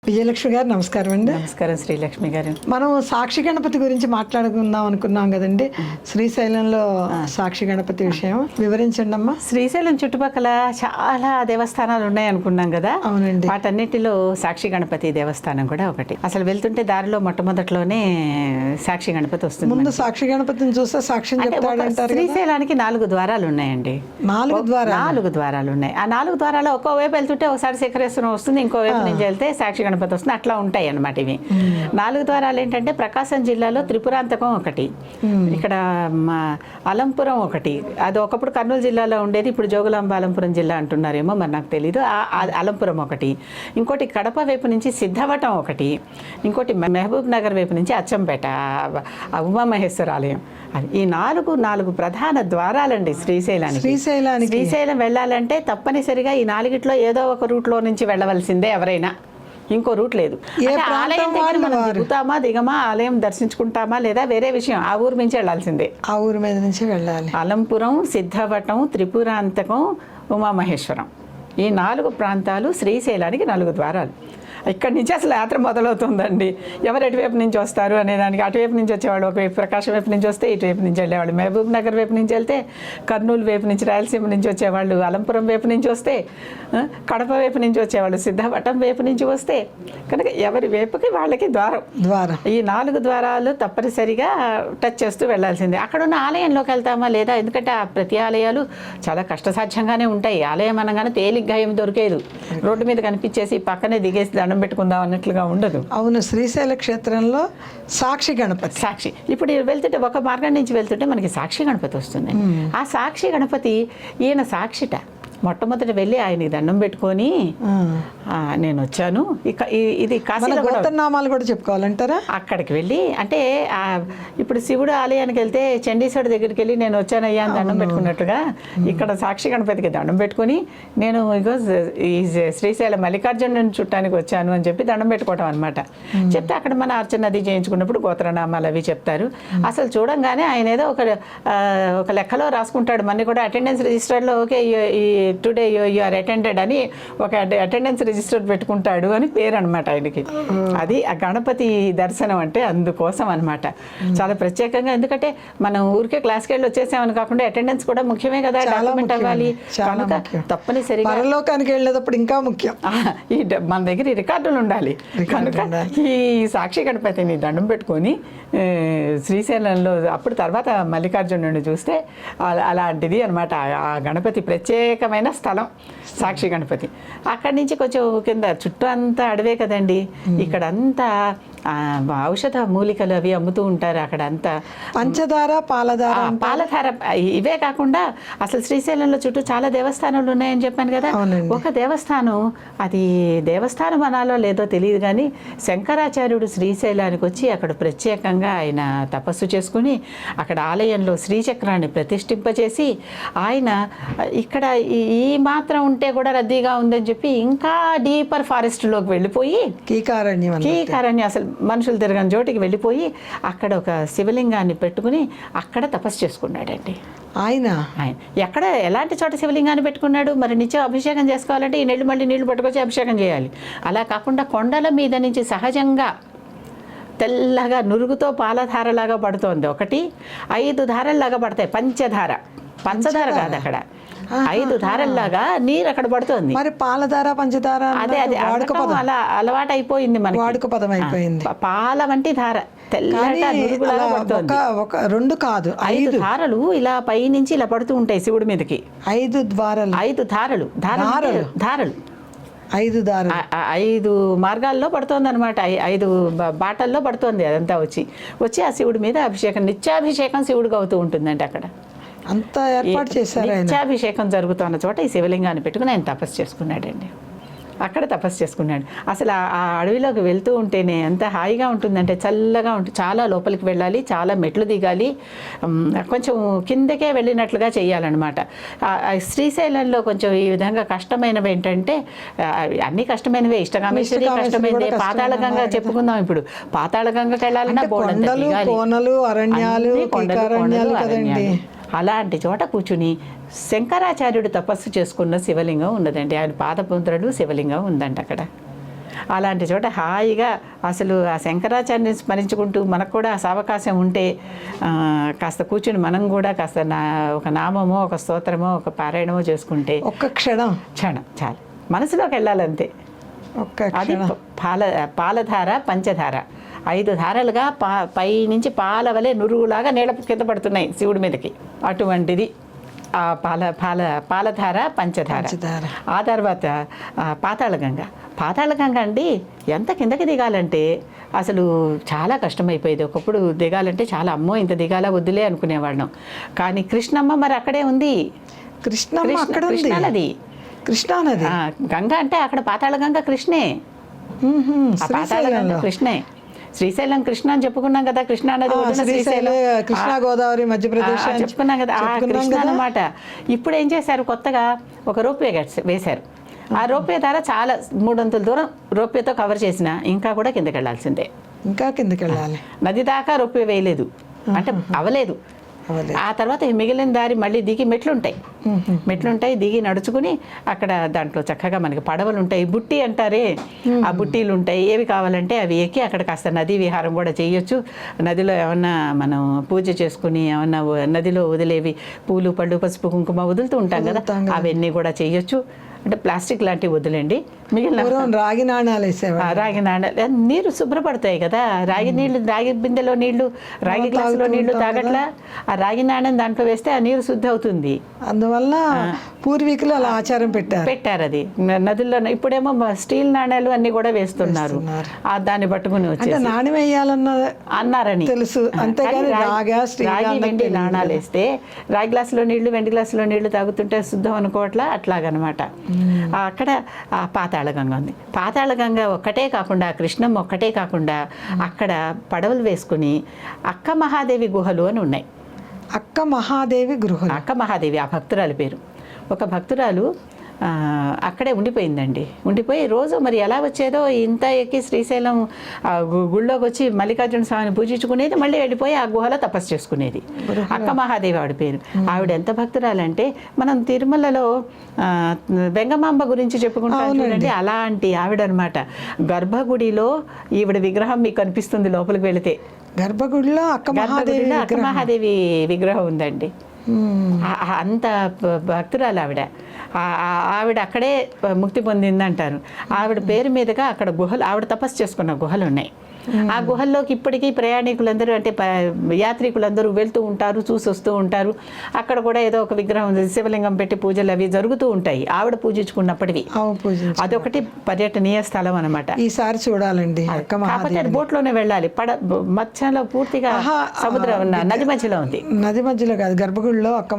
విజయలక్ష్మి గారు నమస్కారం అండి. నమస్కారం శ్రీలక్ష్మి గారు. మనం సాక్షి గణపతి గురించి మాట్లాడుకుందాం అనుకున్నాం కదండి. శ్రీశైలంలో సాక్షి గణపతి విషయం వివరించండి అమ్మా. శ్రీశైలం చుట్టుపక్కల చాలా దేవస్థానాలు ఉన్నాయి అనుకున్నాం కదా. అవునండి. వాటన్నిటిలో సాక్షి గణపతి దేవస్థానం కూడా ఒకటి. అసలు వెళ్తుంటే దారిలో మొట్టమొదట్లోనే సాక్షి గణపతి వస్తుంది. ముందు సాక్షి గణపతిని చూస్తే సాక్ష్యం చెప్తాడంటారు. శ్రీశైలానికి 4 ద్వారాలు ఉన్నాయండి. 4 ద్వారాలు ఉన్నాయి. ఆ 4 ద్వారాలు ఒక్కో వైపు వెళ్తుంటే ఒకసారి శేఖరేశ్వరం వస్తుంది, ఇంకో వైపు నుంచి వెళ్తే సాక్షి గణపతి వస్తుంది. అట్లా ఉంటాయి అన్నమాట ఇవి. 4 ద్వారాలు ఏంటంటే ప్రకాశం జిల్లాలో త్రిపురాంతకం ఒకటి, ఇక్కడ అలంపురం ఒకటి. అది ఒకప్పుడు కర్నూలు జిల్లాలో ఉండేది, ఇప్పుడు జోగులాంబ అలంపురం జిల్లా అంటున్నారేమో మరి నాకు తెలీదు. అలంపురం ఒకటి, ఇంకోటి కడప వైపు నుంచి సిద్ధవటం ఒకటి, ఇంకోటి మహబూబ్ నగర్ వైపు నుంచి అచ్చంపేట ఉమామహేశ్వర ఆలయం. ఈ 4 ప్రధాన ద్వారాలండి శ్రీశైలానికి. శ్రీశైలం వెళ్ళాలంటే తప్పనిసరిగా ఈ 4గిట్లో ఏదో ఒక రూట్లో నుంచి వెళ్ళవలసిందే ఎవరైనా, ఇంకో రూట్ లేదు. ఆలయం దగ్గర మనం దిగుతామా దిగమా, ఆలయం దర్శించుకుంటామా లేదా వేరే విషయం, ఆ ఊరు నుంచి వెళ్ళాల్సిందే. ఆ ఊరు మీద నుంచి వెళ్ళాలి. అలంపురం, సిద్ధవటం, త్రిపురాంతకం, ఉమామహేశ్వరం, ఈ 4 ప్రాంతాలు శ్రీశైలానికి 4 ద్వారాలు. ఇక్కడి నుంచి అసలు యాత్ర మొదలవుతుందండి. ఎవరు ఎటువైపు నుంచి వస్తారు అనేదానికి, అటువైపు నుంచి వచ్చేవాళ్ళు ఒకవైపు ప్రకాశం వైపు నుంచి వస్తే ఇటువైపు నుంచి వెళ్ళేవాళ్ళు, మహబూబ్ నగర్ వైపు నుంచి వెళ్తే కర్నూలు వైపు నుంచి రాయలసీమ నుంచి వచ్చేవాళ్ళు, అలంపురం వైపు నుంచి వస్తే కడప వైపు నుంచి వచ్చేవాళ్ళు, సిద్ధవటం వైపు నుంచి వస్తే కనుక ఎవరి వైపుకి వాళ్ళకి ద్వారం. ఈ 4 ద్వారాలు తప్పనిసరిగా టచ్ చేస్తూ వెళ్ళాల్సిందే. అక్కడ ఉన్న ఆలయంలోకి వెళ్తామా లేదా, ఎందుకంటే ఆ ప్రతి ఆలయాలు చాలా కష్టసాధ్యంగానే ఉంటాయి. ఆలయం అనగానే తేలిగ్గా ఏమి దొరికేదు, రోడ్డు మీద కనిపించేసి పక్కనే దిగేసి దండం పెట్టుకుందాం అన్నట్లుగా ఉండదు. అవును, శ్రీశైల క్షేత్రంలో సాక్షి గణపతి. సాక్షి ఇప్పుడు వెళ్తుంటే ఒక మార్గం నుంచి వెళ్తుంటే మనకి సాక్షి గణపతి వస్తుంది. ఆ సాక్షి గణపతి ఈయన సాక్షిట. మొట్టమొదటి వెళ్ళి ఆయనకి దండం పెట్టుకొని నేను వచ్చాను, ఇది గోత్రనామాలు కూడా చెప్పుకోవాలంటారా. అక్కడికి వెళ్ళి అంటే ఇప్పుడు శివుడు ఆలయానికి వెళ్తే చండీశ్వరుడు దగ్గరికి వెళ్ళి నేను వచ్చానయ్యా అని దండం పెట్టుకున్నట్టుగా ఇక్కడ సాక్షి గణపతికి దండం పెట్టుకుని నేను ఇగో ఈ శ్రీశైలం మల్లికార్జునుని చుట్టానికి వచ్చాను అని చెప్పి దండం పెట్టుకోవటం అనమాట. చెప్తే అక్కడ మన అర్చన అది చేయించుకున్నప్పుడు గోత్రనామాలు అవి చెప్తారు. అసలు చూడంగానే ఆయన ఏదో ఒక లెక్కలో రాసుకుంటాడు. మన కూడా అటెండెన్స్ రిజిస్టర్లో ఓకే ఈ టుడే యు ఆర్ అటెండెడ్ అని ఒక అటెండెన్స్ రిజిస్టర్ పెట్టుకుంటాడు అని పేరు అనమాట ఆయనకి. అది ఆ గణపతి దర్శనం అంటే అందుకోసం అనమాట, చాలా ప్రత్యేకంగా. ఎందుకంటే మనం ఊరికే క్లాస్కి వెళ్ళి వచ్చేసామని కాకుండా అటెండెన్స్ కూడా ముఖ్యమే కదా, డాక్యుమెంట్ అవ్వాలి. కనుక తప్పనిసరిగా పరలోకానికి వెళ్ళేటప్పుడు ఇంకా ముఖ్యం ఈ మన దగ్గర ఈ రికార్డులు ఉండాలి. కనుక ఈ సాక్షి గణపతిని దండం పెట్టుకొని శ్రీశైలంలో అప్పుడు తర్వాత మల్లికార్జునుడిని చూస్తే అలాంటిది అనమాట. ఆ గణపతి ప్రత్యేకమైన స్థలం సాక్షి గణపతి. అక్కడి నుంచి కొంచెం కింద చుట్టూ అంతా అడవే కదండి. ఇక్కడంతా ఔషధ మూలికలు అవి అమ్ముతూ ఉంటారు. అక్కడ అంతా పంచదార, పాలధార ఇవే కాకుండా అసలు శ్రీశైలంలో చుట్టూ చాలా దేవస్థానాలు ఉన్నాయని చెప్పాను కదా. ఒక దేవస్థానం, అది దేవస్థానం అనాలో లేదో తెలియదు కానీ శంకరాచార్యుడు శ్రీశైలానికి వచ్చి అక్కడ ప్రత్యేకంగా ఆయన తపస్సు చేసుకుని అక్కడ ఆలయంలో శ్రీచక్రాన్ని ప్రతిష్ఠింపచేసి ఆయన ఇక్కడ ఈ మాత్రం ఉంటే కూడా రద్దీగా ఉందని చెప్పి ఇంకా డీపర్ ఫారెస్ట్లోకి వెళ్ళిపోయి కీకారణ్యం అసలు మనుషులు తిరగని చోటికి వెళ్ళిపోయి అక్కడ ఒక శివలింగాన్ని పెట్టుకుని అక్కడ తపస్సు చేసుకున్నాడండి ఆయన. ఎక్కడ ఎలాంటి చోట శివలింగాన్ని పెట్టుకున్నాడు మరి. నిత్యం అభిషేకం చేసుకోవాలంటే ఈ మళ్ళీ నీళ్లు పట్టుకొచ్చి అభిషేకం చేయాలి. అలా కాకుండా కొండల మీద నుంచి సహజంగా తెల్లగా నురుగుతో పాలధారలాగా పడుతోంది. ఒకటి 5 ధారల్లాగా పడతాయి. పంచదార కాదు, అక్కడ 5 ధారల్లాగా నీరు అక్కడ పడుతుంది. మరి పాలధార, పంచదార అదే అలా అలవాటు అయిపోయింది మనకి, వాడుక పదం అయిపోయింది. పాల వంటి ధార తెల్లగా నురుగులాగా పడుతుంది. 2 కాదు 5 ధారలు ఇలా పై నుంచి ఇలా పడుతూ ఉంటాయి శివుడి మీదకి. 5 ధారలు 5 మార్గాల్లో పడుతోంది అనమాట. 5 బాటల్లో పడుతోంది. అదంతా వచ్చి ఆ శివుడి మీద నిత్యాభిషేకం శివుడికి అవుతూ ఉంటుందండి. అక్కడ అంతా ఏర్పాటు చేశారు. నిత్యాభిషేకం జరుగుతున్న చోట ఈ శివలింగాన్ని పెట్టుకుని ఆయన తపస్సు చేసుకున్నాడండి. అక్కడ తపస్సు చేసుకున్నాడు. అసలు ఆ అడవిలోకి వెళ్తూ ఉంటేనే ఎంత హాయిగా ఉంటుందంటే చల్లగా ఉంటుంది. చాలా లోపలికి వెళ్ళాలి, చాలా మెట్లు దిగాలి, కొంచెం కిందకే వెళ్ళినట్లుగా చేయాలన్నమాట. శ్రీశైలంలో కొంచెం ఈ విధంగా కష్టమైనవి ఏంటంటే అన్ని కష్టమైనవే. ఇష్టకామేశ్వరి కష్టమైనదే, పాతాళగంగ చెప్పుకుందాం. ఇప్పుడు పాతాళగంగకి వెళ్ళాలన్నా కోనలు, అరణ్యాలు, అలాంటి చోట కూర్చుని శంకరాచార్యుడు తపస్సు చేసుకున్న శివలింగం ఉన్నదండి. ఆయన పాదపుత్రుడు శివలింగం ఉందండి అక్కడ. అలాంటి చోట హాయిగా అసలు ఆ శంకరాచార్యని స్మరించుకుంటూ మనకు కూడా ఆ అవకాశం ఉంటే కాస్త కూర్చుని మనం కూడా కాస్త ఒక నామమో ఒక స్తోత్రమో ఒక పారాయణమో చేసుకుంటే ఒక్క క్షణం చాలు మనసులోకి వెళ్ళాలంతే. అది పాలధార పంచధార 5 ధారలుగా పై నుంచి పాల వలె నురుగులాగా నీళ్ళ కింద పడుతున్నాయి శివుడి మీదకి. అటువంటిది ఆ పాలధార పంచధార. ఆ తర్వాత పాతాళగంగ అండి ఎంత కిందకి దిగాలంటే అసలు చాలా కష్టమైపోయేది. ఒకప్పుడు దిగాలంటే చాలా అమ్మో ఇంత దిగాల వద్దులే అనుకునేవాళ్ళం. కానీ కృష్ణమ్మ మరి అక్కడే ఉంది. కృష్ణానది గంగ అంటే అక్కడ పాతాళగంగ కృష్ణే. పాతాళగంగ కృష్ణే. శ్రీశైలం కృష్ణ అని చెప్పుకున్నాం కదా, కృష్ణానది కృష్ణా గోదావరి మధ్యప్రదేశ్ చెప్పుకున్నాం కదా, ఆ కృష్ణ అన్నమాట. ఇప్పుడు ఏం చేశారు, కొత్తగా ఒక రోప్వే వేశారు. ఆ రోప్వే ద్వారా చాలా 300 దూరం రోప్వేతో కవర్ చేసిన ఇంకా కూడా కిందకి వెళ్ళాల్సిందే. ఇంకా కిందకి వెళ్ళాలి. నది దాకా రోప్వే వేయలేదు అంటే అవలేదు. ఆ తర్వాత మిగిలిన దారి మళ్ళీ దిగి మెట్లుంటాయి దిగి నడుచుకుని అక్కడ దాంట్లో చక్కగా మనకి పడవలు ఉంటాయి, బుట్టి అంటారే ఆ బుట్టీలు ఉంటాయి. ఏవి కావాలంటే అవి ఎక్కి అక్కడ కాస్త నదీ విహారం కూడా చేయొచ్చు. నదిలో ఏమన్నా మనం పూజ చేసుకుని ఏమన్నా నదిలో వదిలేవి పూలు పళ్ళు పసుపు కుంకుమ వదులుతూ ఉంటాం కదా, అవన్నీ కూడా చేయొచ్చు. అంటే ప్లాస్టిక్ లాంటివి వదిలేండి. మిగిలిన రాగి నాణాలు రాగి నాణాలు నీరు శుభ్రపడతాయి కదా. రాగి నీళ్లు, రాగి బిందెలో నీళ్లు, రాగి గ్లాసులో నీళ్లు తాగట్లా. ఆ రాగి నాణ్యం దాంట్లో వేస్తే ఆ నీరు శుద్ధి అవుతుంది. అందువల్ల పూర్వీకులు అలా ఆచారం పెట్టారు. అది నదుల్లో ఇప్పుడేమో స్టీల్ నాణ్యాలు అన్ని కూడా వేస్తున్నారు. దాన్ని పట్టుకుని వచ్చి నాణ్యం అన్నారని తెలుసు. అంతేగాని రాగి వెండి నాణాలు వేస్తే రాగి గ్లాసులో నీళ్లు వెండి గ్లాసులో నీళ్లు తాగుతుంటే శుద్ధం అనుకోవట్లా, అట్లాగనమాట. అక్కడ పాతాళగంగ ఉంది. పాతాళగంగ ఒక్కటే కాకుండా కృష్ణం ఒక్కటే కాకుండా అక్కడ పడవలు వేసుకుని అక్క మహాదేవి గుహలు అని ఉన్నాయి. అక్క మహాదేవి ఆ భక్తురాలి పేరు. ఒక భక్తురాలు అక్కడే ఉండిపోయి రోజు మరి ఎలా వచ్చేదో ఇంత ఎక్కి శ్రీశైలం గుళ్ళోకి వచ్చి మల్లికార్జున స్వామిని పూజించుకునేది, మళ్ళీ వెళ్ళిపోయి ఆ గుహలో తపస్సు చేసుకునేది. అక్క మహాదేవి ఆవిడ పేరు. ఆవిడ ఎంత భక్తురాలంటే మనం తిరుమలలో వెంగమాంబ గురించి చెప్పుకుంటాం చూడండి, అలాంటి ఆవిడనమాట. గర్భగుడిలో ఈవిడ విగ్రహం మీకు కనిపిస్తుంది లోపలికి వెళితే. గర్భగుడిలో అక్క మహాదేవి విగ్రహం ఉందండి. అంత భక్తురాలు ఆవిడ అక్కడే ముక్తి పొందిందంటారు. ఆవిడ పేరు మీదుగా అక్కడ గుహలు, ఆవిడ తపస్సు చేసుకున్న గుహలు ఉన్నాయి. ఆ గుహల్లోకి ఇప్పటికీ ప్రయాణికులందరూ అంటే యాత్రికులందరూ వెళ్తూ ఉంటారు, చూసి వస్తూ ఉంటారు. అక్కడ కూడా ఏదో ఒక విగ్రహం శివలింగం పెట్టి పూజలు అవి జరుగుతూ ఉంటాయి. ఆవిడ పూజించుకున్నప్పటికీ అదొకటి పర్యటనీయ స్థలం అనమాట. ఈసారి చూడాలండి. కాకపోతే బోట్లోనే వెళ్ళాలి. మధ్యలో పూర్తిగా సముద్రం నది మధ్యలో ఉంది. నది మధ్యలో కాదు, గర్భగుడిలో అక్క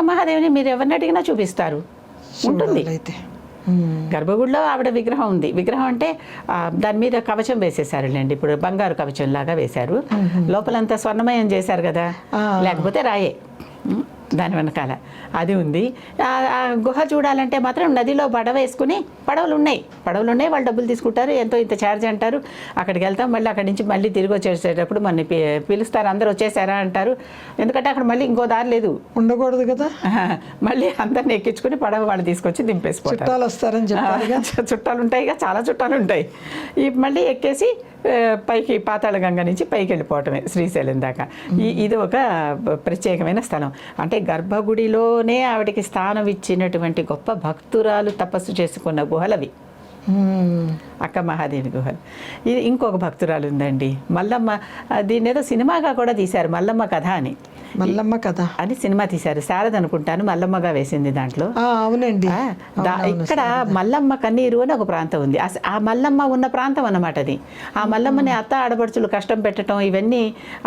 మహాదేవిని మీరు ఎవరిని అడిగినా చూపిస్తారు. ఉంటుంది గర్భగుడిలో ఆవిడ విగ్రహం ఉంది. విగ్రహం అంటే దాని మీద కవచం వేసేసారులేండి. ఇప్పుడు బంగారు కవచం లాగా వేశారు. లోపలంతా స్వర్ణమయం చేశారు కదా, లేకపోతే రాయే దాని వెనకాల అది ఉంది. ఆ గుహ చూడాలంటే మాత్రం నదిలో పడవలు ఉన్నాయి. వాళ్ళు డబ్బులు తీసుకుంటారు, ఎంతో ఇంత ఛార్జ్ అంటారు. అక్కడికి వెళ్తాం, మళ్ళీ అక్కడి నుంచి మళ్ళీ తిరిగి వచ్చేసేటప్పుడు మన పిలుస్తారు, అందరూ వచ్చేసారా అంటారు. ఎందుకంటే అక్కడ మళ్ళీ ఇంకో దారి లేదు, ఉండకూడదు కదా. మళ్ళీ అందరిని ఎక్కించుకుని పడవ వాళ్ళు తీసుకొచ్చి దింపేసిపోతారు. చుట్టాలు ఉంటాయి, చాలా చుట్టాలు ఉంటాయి. మళ్ళీ ఎక్కేసి పైకి పాతాళగంగ నుంచి పైకి వెళ్ళిపోవటమే శ్రీశైలం దాకా. ఇది ఒక ప్రత్యేకమైన స్థలం. అంటే గర్భగుడిలోనే ఆవిడకి స్థానం ఇచ్చినటువంటి గొప్ప భక్తురాలు తపస్సు చేసుకున్న గుహలవి అక్క మహాదేవి గుహలు. ఇది ఇంకొక భక్తురాలు ఉందండి, మల్లమ్మ. దీన్ని ఏదో సినిమాగా కూడా తీశారు, మల్లమ్మ కథ అని సినిమా తీశారు. శారద అనుకుంటాను మల్లమ్మగా వేసింది దాంట్లో. అవునండి. ఇక్కడ మల్లమ్మ కన్నీరు అని ఒక ప్రాంతం ఉంది. ఆ మల్లమ్మ ఉన్న ప్రాంతం అన్నమాట అది. ఆ మల్లమ్మని అత్త ఆడపడుచులు కష్టం పెట్టడం, ఇవన్నీ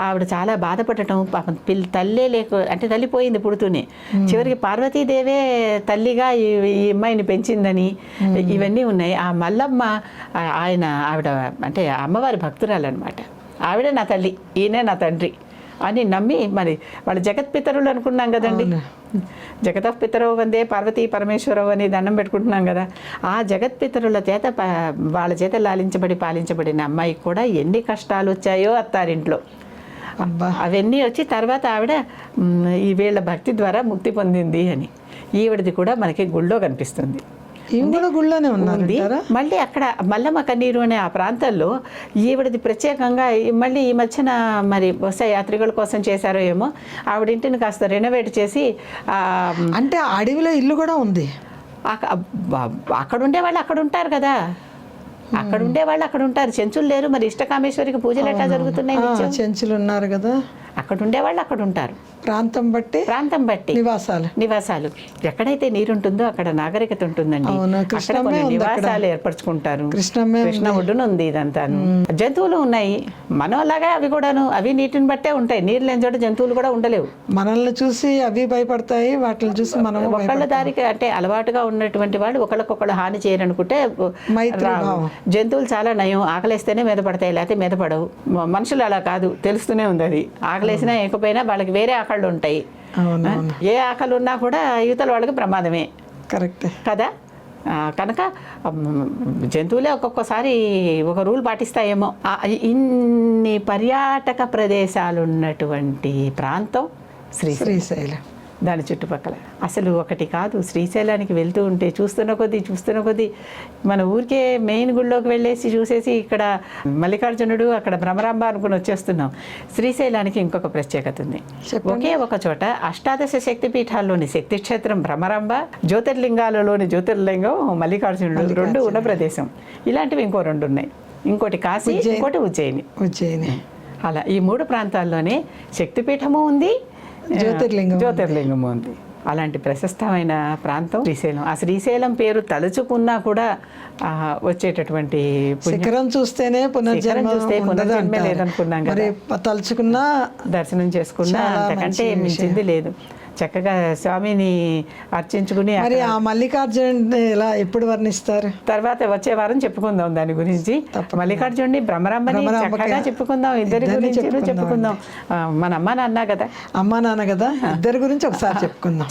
ఆవిడ చాలా బాధపడటం. పాపం తల్లే అంటే తల్లిపోయింది పుడుతూనే. చివరికి పార్వతీదేవే తల్లిగా ఈ అమ్మాయిని పెంచిందని ఇవన్నీ ఉన్నాయి. ఆ మల్లమ్మ ఆవిడ అంటే అమ్మవారి భక్తురాలు అనమాట. ఆవిడే నా తల్లి, ఈయనే నా తండ్రి అని నమ్మి, మరి వాళ్ళు జగత్పితరులు అనుకున్నాం కదండి. జగతః పితరవు వందే పార్వతీ పరమేశ్వరవు అని దండం పెట్టుకుంటున్నాం కదా. ఆ జగత్పితరుల చేత వాళ్ళ చేత పాలించబడిన అమ్మాయికి కూడా ఎన్ని కష్టాలు వచ్చాయో అత్తారింట్లో. అవన్నీ వచ్చి తర్వాత ఆవిడ ఈ వీళ్ళ భక్తి ద్వారా ముక్తి పొందింది అని ఈవిడది కూడా మనకి గుళ్ళో కనిపిస్తుంది. ఇవి కూడా గుళ్ళోనే ఉంది. ఉన్నారంటారా? మళ్ళీ అక్కడ మల్లమ్మ కన్నీరు అనే ఆ ప్రాంతంలో ఈవిడది ప్రత్యేకంగా మళ్ళీ ఈ మధ్యన మరి బహుశా యాత్రికుల కోసం చేశారో ఏమో ఆవిడ ఇంటిని కాస్త రెనోవేట్ చేసి అంటే ఆ అడవిలో ఇల్లు కూడా ఉంది. అక్కడ ఉండేవాళ్ళు అక్కడ ఉంటారు కదా, అక్కడ ఉండేవాళ్ళు అక్కడ ఉంటారు. చెంచులు లేరు, మరి ఇష్టకామేశ్వరికి పూజలు ఎట్లా జరుగుతున్నాయి నిత్యం? చెంచులు ఉన్నారు కదా, అక్కడ ఉండేవాళ్ళు అక్కడ ఉంటారు. ప్రాంతం బట్టి నివాసాలు ఎక్కడైతే నీరు ఉంటుందో అక్కడ నాగరికత ఉంటుందండి. అక్కడ కొన్ని నివాసాలు ఏర్పరచుకుంటారు. కృష్ణ ఒడ్డున ఉంది ఇదంతాను. జంతువులు ఉన్నాయి మనలాగా, అవి కూడాను అవి నీటిని బట్టే ఉంటాయి. నీరు లేని చోట జంతువులు కూడా ఉండలేవు. మనల్ని చూసి అవి భయపడతాయి, వాటిని చూసి మనం ఒకళ్ళ దారికి అంటే అలవాటుగా ఉన్నటువంటి వాళ్ళు ఒకళ్ళకొకళ్ళు హాని చేయరనుకుంటే జంతువులు చాలా నయం. ఆకలేస్తేనే మీద పడతాయి, లేకపోతే మీద పడవు. మనుషులు అలా కాదు, తెలుస్తూనే ఉంది. అది ఆకలేసినా ఏకపోయినా వాళ్ళకి వేరే ఆకళ్ళు ఉంటాయి. ఏ ఆకలి ఉన్నా కూడా యువతల వాళ్ళకి ప్రమాదమే. కరెక్ట్ కదా. కనుక జంతువులే ఒక్కొక్కసారి ఒక రూల్ పాటిస్తాయేమో. ఇన్ని పర్యాటక ప్రదేశాలు ఉన్నటువంటి ప్రాంతం శ్రీశైలం, దాని చుట్టుపక్కల అసలు ఒకటి కాదు. శ్రీశైలానికి వెళ్తూ ఉంటే చూస్తున్న కొద్దీ మన ఊరికే మెయిన్ గుళ్ళోకి వెళ్ళేసి చూసేసి ఇక్కడ మల్లికార్జునుడు అక్కడ భ్రమరాంబ అనుకుని వచ్చేస్తున్నాం. శ్రీశైలానికి ఇంకొక ప్రత్యేకత ఉంది. ఒకే ఒక చోట అష్టాదశ శక్తిపీఠాల్లోని శక్తి క్షేత్రం భ్రమరాంబ, జ్యోతిర్లింగాలలోని జ్యోతిర్లింగం మల్లికార్జునుడు రెండు ఉన్న ప్రదేశం. ఇలాంటివి ఇంకో రెండు ఉన్నాయి. ఇంకోటి కాశీ, ఇంకోటి ఉజ్జయిని. అలా ఈ మూడు ప్రాంతాల్లోనే శక్తిపీఠము ఉంది, జ్యోతిర్లింగం ఉంది. అలాంటి ప్రశస్తమైన ప్రాంతం శ్రీశైలం. ఆ శ్రీశైలం పేరు తలుచుకున్నా కూడా వచ్చేటటువంటి శిఖరం చూస్తేనే పునర్జన్మ లేదనుకున్నాం కదా. తలుచుకున్నా దర్శనం చేసుకున్నా అంతకంటే మించింది లేదు. చక్కగా స్వామిని అర్చించుకుని మరి ఆ మల్లికార్జునుడిని ఎలా ఎప్పుడు వర్ణిస్తారు? తర్వాత వచ్చే వారం చెప్పుకుందాం దాని గురించి. మల్లికార్జునుడిని భ్రమరాంబని చక్కగా చెప్పుకుందాం. ఇద్దరి గురించి చెప్పుకుందాం. మన అమ్మా నాన్న కదా, ఇద్దరి గురించి ఒకసారి చెప్పుకుందాం.